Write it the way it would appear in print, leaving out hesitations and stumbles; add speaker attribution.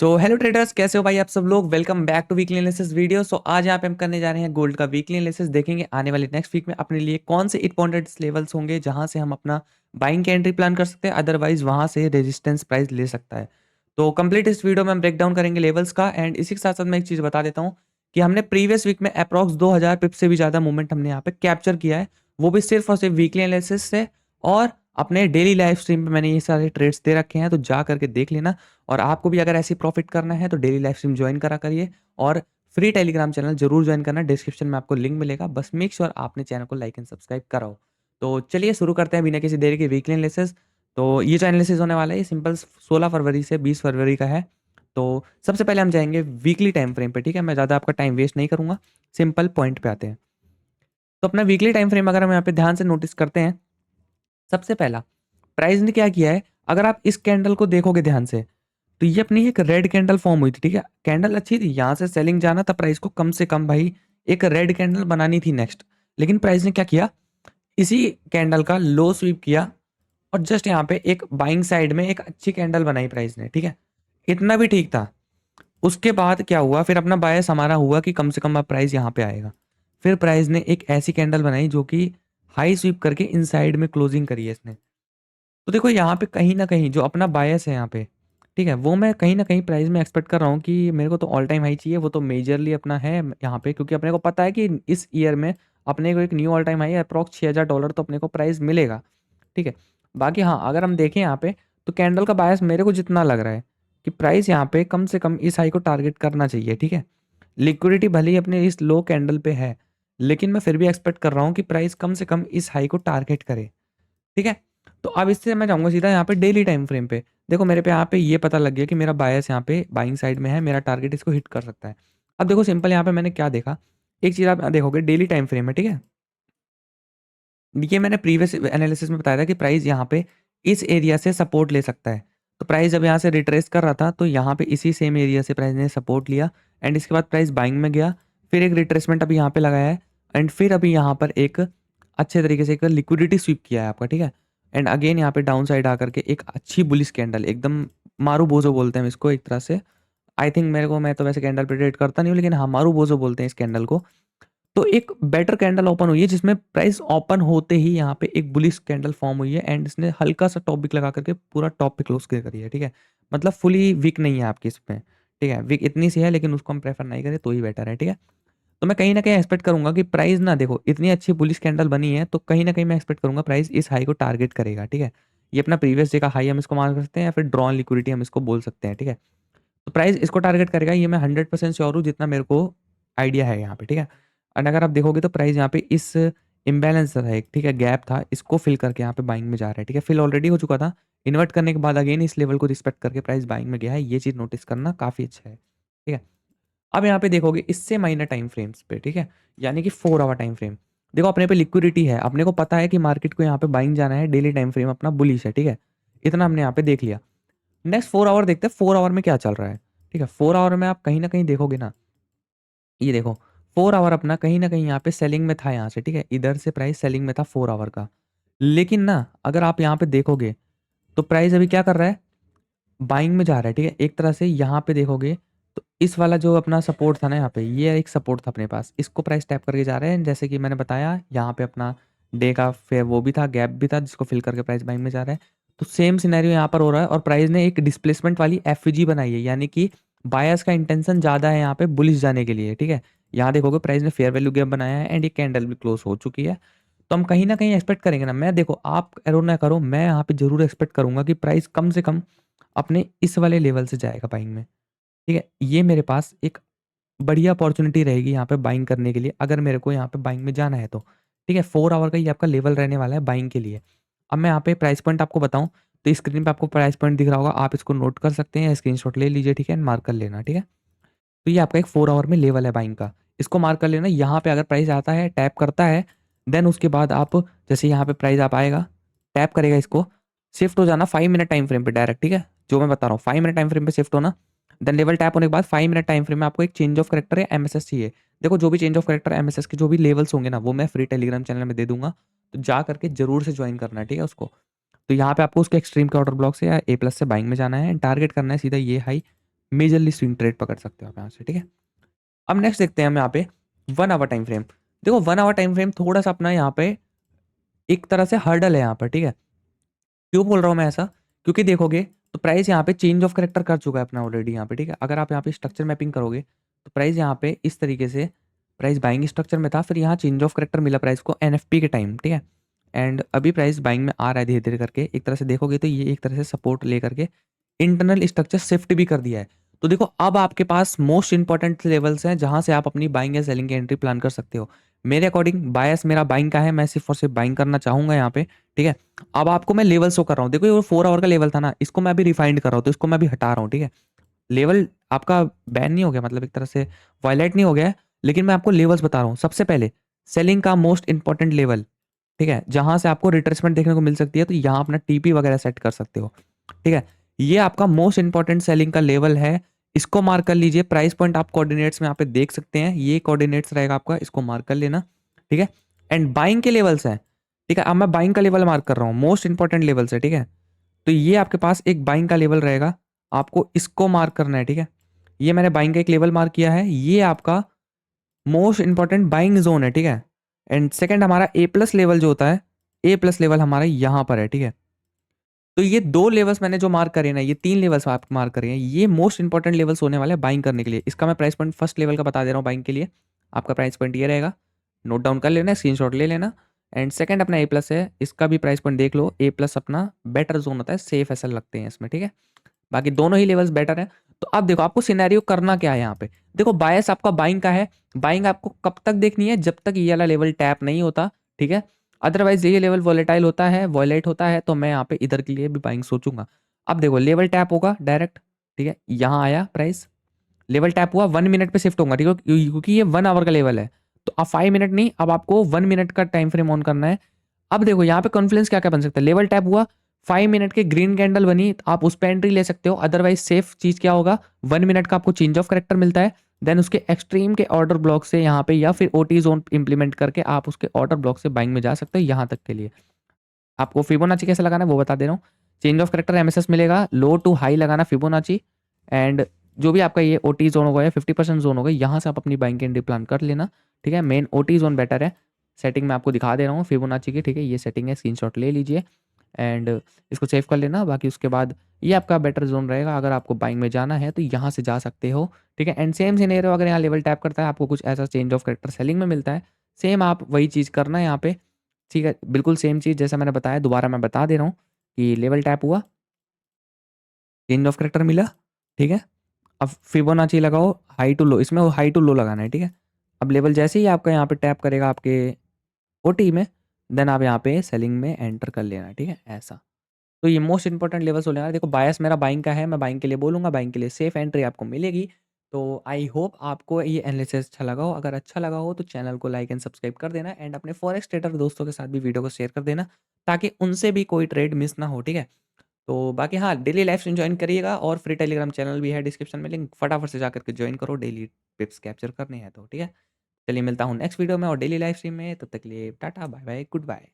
Speaker 1: So hello traders, कैसे हो भाई आप सब लोग। Welcome back to weekly analysis video. So आज यहाँ पे हम करने जा रहे हैं गोल्ड का वीकली एनालिसिस। देखेंगे आने वाले नेक्स्ट वीक में अपने लिए कौन से इंपॉर्टेंट लेवल्स होंगे जहां से हम अपना बाइंग की एंट्री प्लान कर सकते हैं, अदरवाइज वहां से रेजिस्टेंस प्राइस ले सकता है। तो कंप्लीट इस वीडियो में हम ब्रेक डाउन करेंगे लेवल्स का। एंड इसी के साथ साथ मैं एक चीज़ बता देता हूँ कि हमने प्रीवियस वीक में अप्रॉक्स 2000 पिप से भी ज़्यादा मूवमेंट हमने यहाँ पे कैप्चर किया है, वो भी सिर्फ और सिर्फ वीकली एनालिसिस से। और अपने डेली लाइव स्ट्रीम पे मैंने ये सारे ट्रेड्स दे रखे हैं, तो जा करके देख लेना। और आपको भी अगर ऐसी प्रॉफिट करना है तो डेली लाइव स्ट्रीम ज्वाइन करा करिए और फ्री टेलीग्राम चैनल जरूर ज्वाइन करना। डिस्क्रिप्शन में आपको लिंक मिलेगा, बस मेक श्योर आपने चैनल को लाइक एंड सब्सक्राइब कराओ। तो चलिए शुरू करते हैं बिना किसी देरी के वीकली एनालिसिस। तो ये जो एनालिसिस होने वाला है सिंपल 16 फरवरी से 20 फरवरी का है। तो सबसे पहले हम जाएंगे वीकली टाइम फ्रेम पे, ठीक है। मैं ज़्यादा आपका टाइम वेस्ट नहीं करूंगा, सिंपल पॉइंट पे आते हैं। तो अपना वीकली टाइम फ्रेम अगर हम यहाँ पे ध्यान से नोटिस करते हैं, सबसे पहला प्राइस ने क्या किया है, अगर आप इस कैंडल को देखोगे ध्यान से तो ये अपनी एक रेड कैंडल फॉर्म हुई थी, ठीक है। कैंडल अच्छी थी, यहां से सेलिंग जाना था प्राइस को कम से कम भाई, एक रेड कैंडल बनानी थी नेक्स्ट। लेकिन प्राइस ने क्या किया, इसी कैंडल का लो स्वीप किया और जस्ट यहाँ पे एक बाइंग साइड में एक अच्छी कैंडल बनाई प्राइस ने, ठीक है। इतना भी ठीक था। उसके बाद क्या हुआ, फिर अपना बायस हमारा हुआ कि कम से कम अब प्राइस यहाँ पे आएगा। फिर प्राइस ने एक ऐसी कैंडल बनाई जो कि हाई स्वीप करके इनसाइड में क्लोजिंग करी है इसने। तो देखो यहाँ पे कहीं ना कहीं जो अपना बायस है यहाँ पे, ठीक है, वो मैं कहीं ना कहीं प्राइस में एक्सपेक्ट कर रहा हूँ कि मेरे को तो ऑल टाइम हाई चाहिए। वो तो मेजरली अपना है यहाँ पे, क्योंकि अपने को पता है कि इस ईयर में अपने को एक knew all time high approx $6000 तो अपने को प्राइस मिलेगा, ठीक है। बाकी हाँ, अगर हम देखें यहाँ पे तो कैंडल का बायस मेरे को जितना लग रहा है कि प्राइस यहाँ पे कम से कम इस हाई को टारगेट करना चाहिए, ठीक है। लिक्विडिटी भले ही अपने इस लो कैंडल पे है, लेकिन मैं फिर भी एक्सपेक्ट कर रहा हूँ कि प्राइस कम से कम इस हाई को टारगेट करे, ठीक है। तो अब इससे मैं जाऊंगा सीधा यहाँ पे डेली टाइम फ्रेम पे। देखो मेरे पे यहाँ पे ये पता लग गया कि मेरा बायस यहाँ पे बाइंग साइड में है, मेरा टारगेट इसको हिट कर सकता है। अब देखो सिंपल यहाँ पे मैंने क्या देखा, एक चीज आप देखोगे डेली टाइम फ्रेम में, ठीक है। ये मैंने प्रीवियस एनालिसिस में बताया था कि प्राइस यहाँ पे इस एरिया से सपोर्ट ले सकता है। तो प्राइस जब यहाँ से रिट्रेस कर रहा था तो यहाँ पे इसी सेम एरिया से प्राइस ने सपोर्ट लिया एंड इसके बाद प्राइस बाइंग में गया। फिर एक रिट्रेसमेंट अभी यहाँ पे लगाया है एंड फिर अभी यहाँ पर एक अच्छे तरीके से एक लिक्विडिटी स्वीप किया है आपका, ठीक है। एंड अगेन यहाँ पे डाउन साइड आकर के एक अच्छी बुलिश कैंडल, एकदम मारू बोझो बोलते हैं हम इसको एक तरह से। आई थिंक मेरे को, मैं तो वैसे कैंडल प्रेडिक्ट करता नहीं हूँ, लेकिन हाँ मारू बोझो बोलते हैं इस कैंडल को। तो एक बेटर कैंडल ओपन हुई है जिसमें प्राइस ओपन होते ही यहाँ पे एक बुलिश कैंडल फॉर्म हुई है एंड इसने हल्का सा टॉप विक लगा करके पूरा टॉप पे क्लोज करी है, ठीक है। मतलब फुली वीक नहीं है आपकी इसमें, ठीक है। वीक इतनी सी है लेकिन उसको हम प्रेफर नहीं करें तो ही बेटर है, ठीक है। तो मैं कहीं ना कहीं एक्सपेक्ट करूंगा कि प्राइस ना, देखो इतनी अच्छी बुलिश कैंडल बनी है तो कहीं ना कहीं मैं एक्सपेक्ट करूंगा प्राइस इस हाई को टारगेट करेगा, ठीक है। ये अपना प्रीवियस डे का हाई हम इसको मान सकते हैं या फिर ड्रॉन लिक्विडिटी हम इसको बोल सकते हैं, ठीक है। तो प्राइस इसको टारगेट करेगा, ये मैं 100% श्योर हूँ जितना मेरे को आइडिया है यहाँ पे, ठीक है। एंड अगर आप देखोगे तो प्राइस यहाँ पे इस इम्बैलेंस था एक, ठीक है, गैप था, इसको फिल करके यहाँ पे बाइंग में जा रहा है, ठीक है। फिल ऑलरेडी हो चुका था, इन्वर्ट करने के बाद अगेन इस लेवल को रिस्पेक्ट करके प्राइस बाइंग में गया है, ये चीज़ नोटिस करना काफ़ी अच्छा है, ठीक है। अब यहाँ पे देखोगे इससे माइनर टाइम फ्रेम्स पे, ठीक है, यानी कि 4 आवर टाइम फ्रेम। देखो अपने पे लिक्विडिटी है, अपने को पता है कि मार्केट को यहाँ पे बाइंग जाना है, डेली टाइम फ्रेम अपना बुलिश है, ठीक है। इतना हमने यहाँ पे देख लिया। नेक्स्ट 4 आवर देखते हैं 4 आवर में क्या चल रहा है, ठीक है। 4 आवर में आप कहीं ना कहीं देखोगे ना, ये देखो 4 आवर अपना कहीं ना कहीं यहाँ पे सेलिंग में था, यहाँ से, ठीक है, इधर से प्राइस सेलिंग में था 4 आवर का। लेकिन ना अगर आप यहाँ पे देखोगे तो प्राइस अभी क्या कर रहा है, बाइंग में जा रहा है, ठीक है। एक तरह से यहाँ पे देखोगे तो इस वाला जो अपना सपोर्ट था ना, यहाँ पे ये एक सपोर्ट था अपने पास, इसको प्राइस टैप करके जा रहे हैं। जैसे कि मैंने बताया यहाँ पे अपना डे का फेयर वो भी था, गैप भी था, जिसको फिल करके प्राइस बाइंग में जा रहा है। तो सेम सिनेरियो यहाँ पर हो रहा है और प्राइस ने एक डिस्प्लेसमेंट वाली एफजी बनाई है, यानी कि बायर्स का इंटेंशन ज़्यादा है यहाँ पे बुलिश जाने के लिए, ठीक है। यहाँ देखोगे प्राइस ने फेयर वैल्यू गैप बनाया है एंड ये कैंडल भी क्लोज हो चुकी है। तो हम कहीं ना कहीं एक्सपेक्ट करेंगे ना, मैं देखो आप एरो ना करो, मैं यहाँ पे जरूर एक्सपेक्ट करूंगा कि प्राइस कम से कम अपने इस वाले लेवल से जाएगा बाइंग में, ठीक है। ये मेरे पास एक बढ़िया अपॉर्चुनिटी रहेगी यहाँ पे बाइंग करने के लिए, अगर मेरे को यहाँ पे बाइंग में जाना है तो, ठीक है। 4 आवर का ये आपका लेवल रहने वाला है बाइंग के लिए। अब मैं यहाँ पे प्राइस पॉइंट आपको बताऊँ तो स्क्रीन पे आपको प्राइस पॉइंट दिख रहा होगा, आप इसको नोट कर सकते हैं, स्क्रीनशॉट ले लीजिए, ठीक है, मार्क कर लेना, ठीक है। तो ये आपका एक 4 आवर में लेवल है बाइंग का, इसको मार्क कर लेना। यहाँ पे अगर प्राइस आता है टैप करता है, देन उसके बाद आप जैसे यहाँ पे प्राइस आप आएगा, टैप करेगा, इसको शिफ्ट हो जाना 5 मिनट टाइम फ्रेम पे डायरेक्ट, ठीक है, जो मैं बता रहा हूँ 5 मिनट टाइम फ्रेम पे शिफ्ट होना। देन लेवल टैप होने के बाद 5 मिनट टाइम फ्रेम में आपको एक चेंज ऑफ करेक्टर या एमएसएस चाहिए। देखो जो भी चेंज ऑफ करेक्टर एमएसएस के जो भी लेवल्स होंगे ना, वो मैं फ्री टेलीग्राम चैनल में दे दूंगा, तो जा करके जरूर से ज्वाइन करना है, ठीक है उसको। तो यहाँ पे आपको उसके एक्सट्रीम के ऑर्डर ब्लॉक से या ए प्लस से बाइंग में जाना है, टारगेट करना है सीधा ये हाई मेजरली स्विंग ट्रेड पकड़ सकते हो आप यहाँ से, ठीक है। अब नेक्स्ट देखते हैं हम यहाँ पे 1 आवर टाइम फ्रेम। देखो 1 आवर टाइम फ्रेम थोड़ा सा अपना यहाँ पे एक तरह से हर्डल है यहाँ पर, ठीक है। क्यों बोल रहा हूँ मैं ऐसा, क्योंकि देखोगे तो प्राइस यहाँ पे चेंज ऑफ करेक्टर कर चुका है अपना ऑलरेडी यहाँ पे, ठीक है। अगर आप यहाँ पे स्ट्रक्चर मैपिंग करोगे तो प्राइस यहाँ पे इस तरीके से प्राइस बाइंग स्ट्रक्चर में था, फिर यहाँ चेंज ऑफ करेक्टर मिला प्राइस को एनएफपी के टाइम, ठीक है। एंड अभी प्राइस बाइंग में आ रहा है धीरे धीरे करके। एक तरह से देखोगे तो ये एक तरह से सपोर्ट ले करके इंटरनल स्ट्रक्चर शिफ्ट भी कर दिया है। तो देखो अब आपके पास मोस्ट इंपॉर्टेंट लेवल्स हैं जहां से आप अपनी बाइंग या सेलिंग की एंट्री प्लान कर सकते हो। मेरे अकॉर्डिंग बायस मेरा बाइंग का है, मैं सिर्फ और सिर्फ बाइंग करना चाहूंगा यहाँ पे, ठीक है। अब आपको मैं लेवल शो कर रहा हूँ, देखो ये 4 आवर का लेवल था ना, इसको मैं अभी रिफाइंड कर रहा हूँ, तो इसको मैं अभी हटा रहा हूँ, ठीक है। लेवल आपका बैन नहीं हो गया, मतलब एक तरह से वायलेट नहीं हो गया है, लेकिन मैं आपको लेवल्स बता रहा हूँ। सबसे पहले सेलिंग का मोस्ट इंपॉर्टेंट लेवल, ठीक है, जहां से आपको रिट्रेसमेंट देखने को मिल सकती है, तो यहाँ अपना टीपी वगैरह सेट कर सकते हो, ठीक है। ये आपका मोस्ट इंपॉर्टेंट सेलिंग का लेवल है, इसको मार्क कर लीजिए। प्राइस पॉइंट आप कोऑर्डिनेट्स में यहाँ पे देख सकते हैं, ये कोऑर्डिनेट्स रहेगा आपका, इसको मार्क कर लेना, ठीक है। एंड बाइंग के लेवल्स हैं, ठीक है। अब मैं बाइंग का लेवल मार्क कर रहा हूँ, मोस्ट इंपॉर्टेंट लेवल्स है, ठीक है। तो ये आपके पास एक बाइंग का लेवल रहेगा, आपको इसको मार्क करना है, ठीक है। ये मैंने बाइंग का एक लेवल मार्क किया है, ये आपका मोस्ट इंपॉर्टेंट बाइंग जोन है, ठीक है। एंड सेकंड हमारा ए प्लस लेवल जो होता है, ए प्लस लेवल हमारा यहाँ पर है, ठीक है। तो ये 2 लेवल्स मैंने जो मार्क करे ना, ये 3 लेवल्स आप मार्क करे हैं, ये मोस्ट इंपॉर्टेंट लेवल्स होने वाले हैं बाइंग करने के लिए। इसका मैं प्राइस पॉइंट फर्स्ट लेवल का बता दे रहा हूँ बाइंग के लिए। आपका प्राइस पॉइंट ये रहेगा, नोट डाउन कर लेना, स्क्रीनशॉट ले लेना। एंड सेकंड अपना ए प्लस है, इसका भी प्राइस पॉइंट देख लो। ए प्लस अपना बेटर जोन होता है, सेफ एसएल लगते हैं इसमें, ठीक है। बाकी दोनों ही लेवल्स बेटर हैं। तो अब देखो आपको सिनेरियो करना क्या है यहाँ पे। देखो बायस आपका बाइंग का है, बाइंग आपको कब तक देखनी है, जब तक ये वाला लेवल टैप नहीं होता, ठीक है। अदरवाइज ये लेवल वॉलेटाइल होता है, वॉलेट होता है, तो मैं यहाँ पे इधर के लिए भी बाइंग सोचूंगा। अब देखो लेवल टैप होगा डायरेक्ट, ठीक है, यहाँ आया प्राइस, लेवल टैप हुआ, 1 मिनट पे शिफ्ट होगा, ठीक है, क्योंकि ये 1 आवर का लेवल है। तो अब 5 मिनट नहीं, अब आपको 1 मिनट का टाइम फ्रेम ऑन करना है। अब देखो यहाँ पे कॉन्फ्लुएंस क्या क्या बन सकता है, लेवल टैप हुआ, 5 मिनट के ग्रीन कैंडल बनी, तो आप उस पर एंट्री ले सकते हो। अदरवाइज सेफ चीज क्या होगा, 1 मिनट का आपको चेंज ऑफ करेक्टर मिलता है, देन उसके एक्सट्रीम के ऑर्डर ब्लॉक से यहाँ पे या फिर ओटी जोन इंप्लीमेंट करके आप उसके ऑर्डर ब्लॉक से बाइंग में जा सकते हो। यहाँ तक के लिए आपको फिबोनाची कैसे लगाना है वो बता दे रहा हूँ। चेंज ऑफ करेक्टर एमएसएस मिलेगा, लो टू हाई लगाना फिबोनाची, एंड जो भी आपका ये ओटी जोन होगा या 50% जोन होगा, यहाँ से आप अपनी बाइंग कैंडी प्लान कर लेना, ठीक है। मेन ओटी जोन बेटर है, सेटिंग मैं आपको दिखा दे रहा हूँ फिबोनाची की, ठीक है। ये सेटिंग है, स्क्रीनशॉट ले लीजिए एंड इसको सेव कर लेना। बाकी उसके बाद ये आपका बेटर जोन रहेगा, अगर आपको बाइंग में जाना है तो यहाँ से जा सकते हो, ठीक है। एंड सेम सिनेरियो, अगर यहाँ लेवल टैप करता है आपको कुछ ऐसा चेंज ऑफ करेक्टर सेलिंग में मिलता है, सेम आप वही चीज़ करना है यहाँ पे, ठीक है। बिल्कुल सेम चीज़ जैसा मैंने बताया, दोबारा मैं बता दे रहा हूँ कि लेवल टैप हुआ, चेंज ऑफ करेक्टर मिला, ठीक है। अब फिबोनाची लगाओ, हाई टू लो, इसमें हाई टू लो लगाना है, ठीक है। अब लेवल जैसे ही आपका यहाँ पे टैप करेगा आपके ओटी में, देन आप यहाँ पे सेलिंग में एंटर कर लेना, ठीक है, ऐसा। तो ये मोस्ट इंपॉर्टेंट लेवल्स हो लेना। देखो बायस मेरा बाइंग का है, मैं बाइंग के लिए बोलूँगा, बाइंग के लिए सेफ एंट्री आपको मिलेगी। तो आई होप आपको ये एनालिसिस अच्छा लगा हो। अगर अच्छा लगा हो तो चैनल को लाइक एंड सब्सक्राइब कर देना, एंड अपने फॉरेक्स ट्रेडर दोस्तों के साथ भी वीडियो को शेयर कर देना, ताकि उनसे भी कोई ट्रेड मिस ना हो, ठीक है। तो बाकी हाँ, डेली लाइफ स्ट्रीम ज्वाइन करिएगा, और फ्री टेलीग्राम चैनल भी है डिस्क्रिप्शन में, लिंक फटाफट से जाकर के ज्वाइन करो, डेली टिप्स कैप्चर करने हैं तो, ठीक है। चलिए मिलता हूँ नेक्स्ट वीडियो में और डेली लाइफ स्ट्रीम में, तब तक के लिए ta ta bye bye good bye.